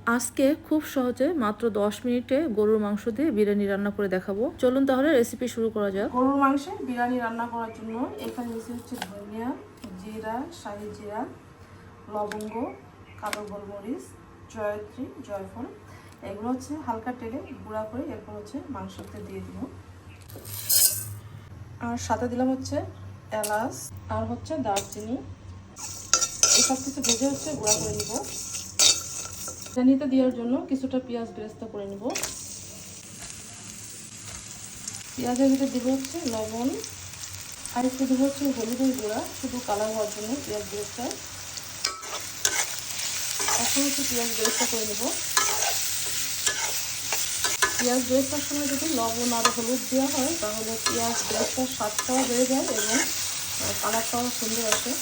আজকে খুব সহজে মাত্র 10 মিনিটে গরুর মাংস দিয়ে বিরিয়ানি রান্না করে দেখাবো। চলুন তাহলে রেসিপি শুরু করা যাক। গরুর মাংসের বিরিয়ানি রান্না করার জন্য এখানে নিচে হচ্ছে ধনিয়া, জিরা, শাহি জিরা, লবঙ্গ, কালো গোলমরিচ, জয়ত্রী, জয়ফল, এগুলো হচ্ছে হালকা তেলে গুঁড়া করে এরপর হচ্ছে মাংসতে দিয়ে দিব। আর সাথে দিলাম হচ্ছে এলাচ আর হচ্ছে দারচিনি। এসব কিছু ভেজে হচ্ছে গুঁড়া করে নিব। বিরিয়ানিতে দেওয়ার জন্য কিছুটা পেঁয়াজ বেরেস্তা করে নিব। পেঁয়াজের ভিতরে দিব হচ্ছে লবণ আর একটু দেবো হচ্ছে হলুদের গুঁড়া, শুধু কালার হওয়ার জন্য পেঁয়াজ বেরেস্তা। এখন হচ্ছে পেঁয়াজ বেরেস্তা করে নেব। পেঁয়াজ বেরেস্তার সময় যদি লবণ আর হলুদ দেওয়া হয় তাহলে পেঁয়াজ বেরেস্তার স্বাদটাও বেড়ে যায় এবং কালারটাও সুন্দর আসে।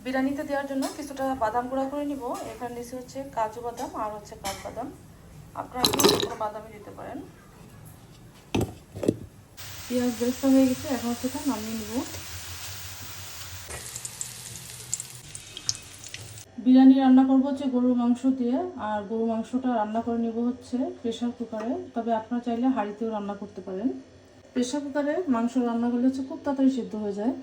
বিরিয়ানিতে দেওয়ার জন্য কিছুটা বাদাম গুঁড়া করে নিব। এখানে নিচে হচ্ছে কাজু বাদাম আর হচ্ছে কাঠবাদাম, আপনারা এখানে যে কোনো বাদামই দিতে পারেন। পেঁয়াজ বেরেস্তা হয়ে গেছে, এখন হচ্ছে এটা নামিয়ে নিব। বিরিয়ানি রান্না করবো হচ্ছে গরুর মাংস দিয়ে, আর গরুর মাংসটা রান্না করে নিব হচ্ছে প্রেশার কুকারে, তবে আপনারা চাইলে হাঁড়িতেও রান্না করতে পারেন। প্রেশার কুকারে মাংস রান্না করলে হচ্ছে খুব তাড়াতাড়ি সিদ্ধ হয়ে যায়।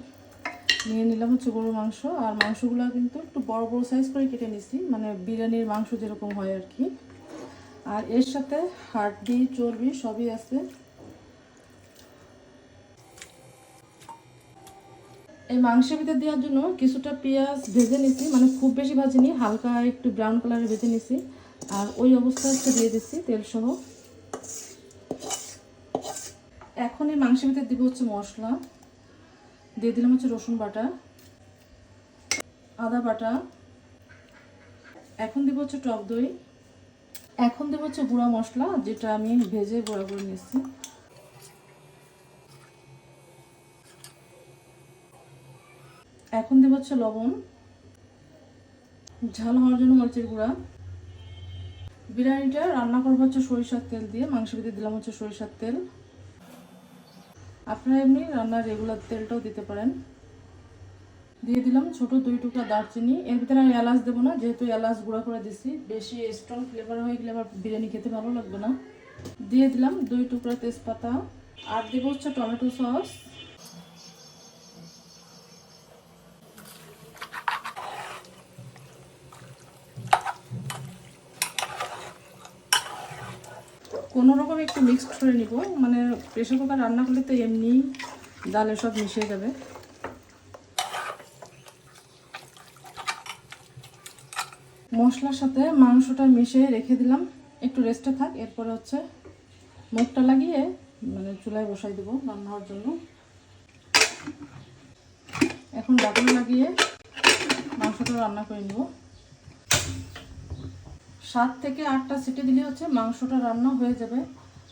নিয়ে নিলাম হচ্ছে গরুর মাংস, আর মাংসগুলো কিন্তু একটু বড় বড় সাইজ করে কেটে নিছি, মানে বিরিয়ানির মাংস যেরকম হয় আর কি। আর এর সাথে হাড্ডি চর্বি সবই আছে। এই মাংসের ভিতরে দেওয়ার জন্য কিছুটা পেঁয়াজ ভেজে নিছি, মানে খুব বেশি ভাজিনি, হালকা একটু ব্রাউন কালারে ভেজে নিছি। আর ওই অবস্থায় হচ্ছে দিয়ে দিচ্ছি তেল সহ। এখন এই মাংসের ভিতরে দিব হচ্ছে মশলা। দিয়ে দিলাম হচ্ছে রসুন বাটা, আদা বাটা। এখন দিব হচ্ছে টক দই। এখন দেবো হচ্ছে গুঁড়া মশলা, যেটা আমি ভেজে গুঁড়া করে নিচ্ছি। এখন দেবো হচ্ছে লবণ, ঝাল হওয়ার জন্য মরিচের গুঁড়া। বিরিয়ানিটা রান্না করবো হচ্ছে সরিষার তেল দিয়ে, মাংসের ভিতরে দিলাম হচ্ছে সরিষার তেল। আপনারা এমনি রান্নার রেগুলার তেলটাও দিতে পারেন। দিয়ে দিলাম ছোট 2 টুকরা দারচিনি। এর ভিতরে আমি এলাচ দেবো না, যেহেতু এলাচ গুঁড়া করে দিছি, বেশি স্ট্রং ফ্লেভার হয়ে গেলে আবার বিরিয়ানি খেতে ভালো লাগবে না। দিয়ে দিলাম 2 টুকরা তেজপাতা, আর দেবো হচ্ছে টমেটো সস। কোনো রকম একটু মিক্সড করে নিব, মানে প্রেশার কুকার রান্না করলে তো এমনি ডালে সব মিশিয়ে যাবে। মশলার সাথে মাংসটা মিশিয়ে রেখে দিলাম, একটু রেস্টে থাক। এরপরে হচ্ছে মুখটা লাগিয়ে মানে চুলায় বসাই দেবো রান্না হওয়ার জন্য। এখন ঢাকনা লাগিয়ে মাংসটা রান্না করে নেব। 7 থেকে 8টা সিটি দিলে হচ্ছে মাংসটা রান্না হয়ে যাবে।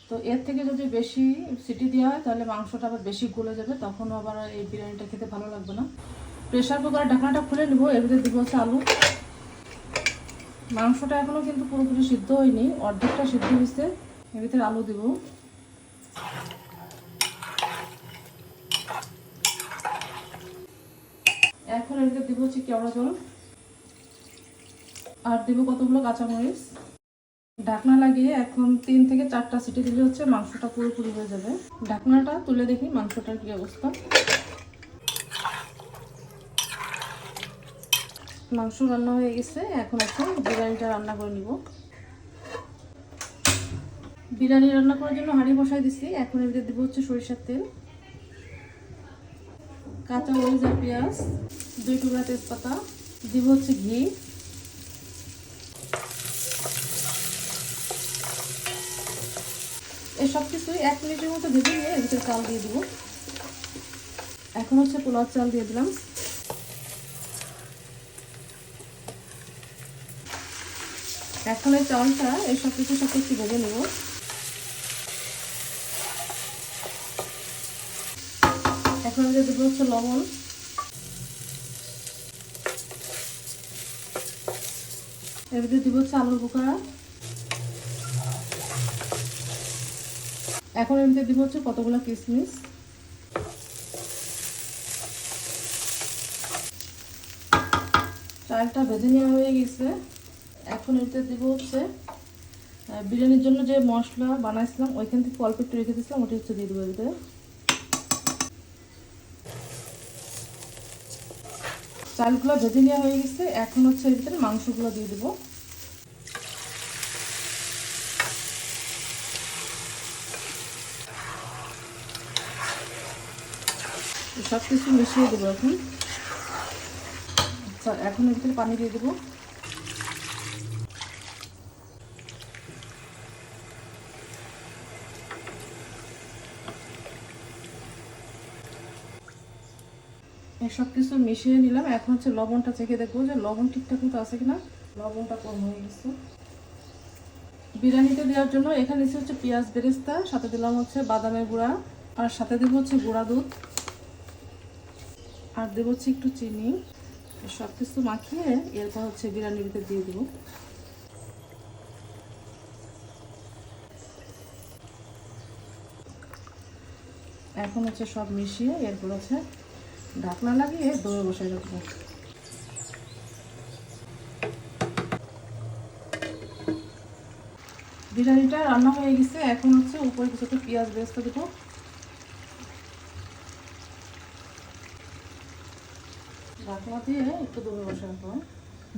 তো এর থেকে যদি বেশি সিটি দেওয়া হয় তাহলে মাংসটা আবার বেশি গলে যাবে, তখন আবার এই বিরিয়ানিটা খেতে ভালো লাগবে না। প্রেশার কুকারের ঢাকনাটা খুলে নেব। এর ভিতরে দিব হচ্ছে আলু। মাংসটা এখনো কিন্তু পুরোপুরি সিদ্ধ হয়নি, অর্ধেকটা সিদ্ধ হয়েছে। এর ভিতরে আলু দিব। এখন এর ভিতরে দিব হচ্ছে কেওড়া জল, আর দিব কতগুলো কাঁচামরিচ। ঢাকনা লাগিয়ে এখন 3 থেকে 4টা সিটি দিলে হচ্ছে মাংসটা পুরোপুরি হয়ে যাবে। ঢাকনাটা তুলে দেখি মাংসটার কি অবস্থা। মাংস রান্না হয়ে গেছে, এখন হচ্ছে বিরিয়ানিটা রান্না করে নিব। বিরিয়ানি রান্না করার জন্য হাঁড়ি বসাই দিছি। এখন এর ভিতরে দিব হচ্ছে সরিষার তেল, কাঁচা মরিচ আর পেঁয়াজ, 2 টুকরা তেজপাতা, দিব হচ্ছে ঘি। এই সব কিছুই 1 মিনিটের মতো ভেজে নিয়ে এর ভিতরে চাল দিয়ে দিব। এখন হচ্ছে পোলাও চাল দিয়ে দিলাম। এখন এই চালটা এই সব কিছুর সাথে একটু ভেজে নেব। এখন যে দেবো হচ্ছে লবণ, এর ভিতরে দিব হচ্ছে আলুর বোখরা। এখন এর ভিতরে দিব হচ্ছে কতগুলো কিশমিশ। চালটা ভেজে নেওয়া হয়ে গেছে, এখন এতে দিব হচ্ছে বিরিয়ানির জন্য যে মশলা বানাইছিলাম ওইখান থেকে অল্প একটু রেখে দিয়েছিলাম, ওটা হচ্ছে দিয়ে দেবো এতে। চালগুলো ভেজে নেওয়া হয়ে গেছে, এখন হচ্ছে এর ভিতরে মাংসগুলো দিয়ে দেবো। সব কিছু মিশিয়ে দেবো এখন। আচ্ছা, এখন এর ভিতরে পানি দিয়ে দেবো। সব কিছু মিশিয়ে নিলাম, এখন হচ্ছে লবণটা চেখে দেখবো যে লবণ ঠিকঠাক মতো আছে কিনা। লবণটা কম হয়ে গেছে। বিরিয়ানিতে দেওয়ার জন্য এখানে হচ্ছে পেঁয়াজ বেরেস্তা, সাথে দিলাম হচ্ছে বাদামের গুঁড়া, আর সাথে দেবো হচ্ছে গুঁড়া দুধ, আর দেবো হচ্ছে একটু চিনি। সব কিছু মাখিয়ে এরপর হচ্ছে বিরিয়ানির ভিতরে দিয়ে দেবো। এখন হচ্ছে সব মিশিয়ে এরপর হচ্ছে ঢাকনা লাগিয়ে দমে বসাই রাখবো। বিরিয়ানিটা রান্না হয়ে গেছে, এখন হচ্ছে উপরে কিছু একটু পেঁয়াজ বেরেস্তা দেবো। ঢাকনা দিয়ে একটু দমে বসাই রাখবো।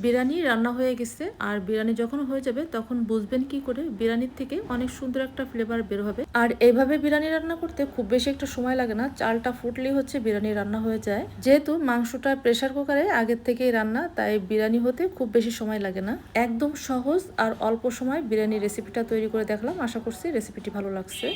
বিরিয়ানি রান্না হয়ে গেছে, আর বিরিয়ানি যখন হয়ে যাবে তখন বুঝবেন কি করে বিরিয়ানির থেকে অনেক সুন্দর একটা ফ্লেভার বের হবে। আর এইভাবে বিরিয়ানি রান্না করতে খুব বেশি একটা সময় লাগে না, চালটা ফুটলেই হচ্ছে বিরিয়ানি রান্না হয়ে যায়। যেহেতু মাংসটা প্রেসার কুকারে আগের থেকেই রান্না, তাই বিরিয়ানি হতে খুব বেশি সময় লাগে না। একদম সহজ আর অল্প সময় বিরিয়ানি রেসিপিটা তৈরি করে দেখলাম, আশা করছি রেসিপিটি ভালো লাগছে।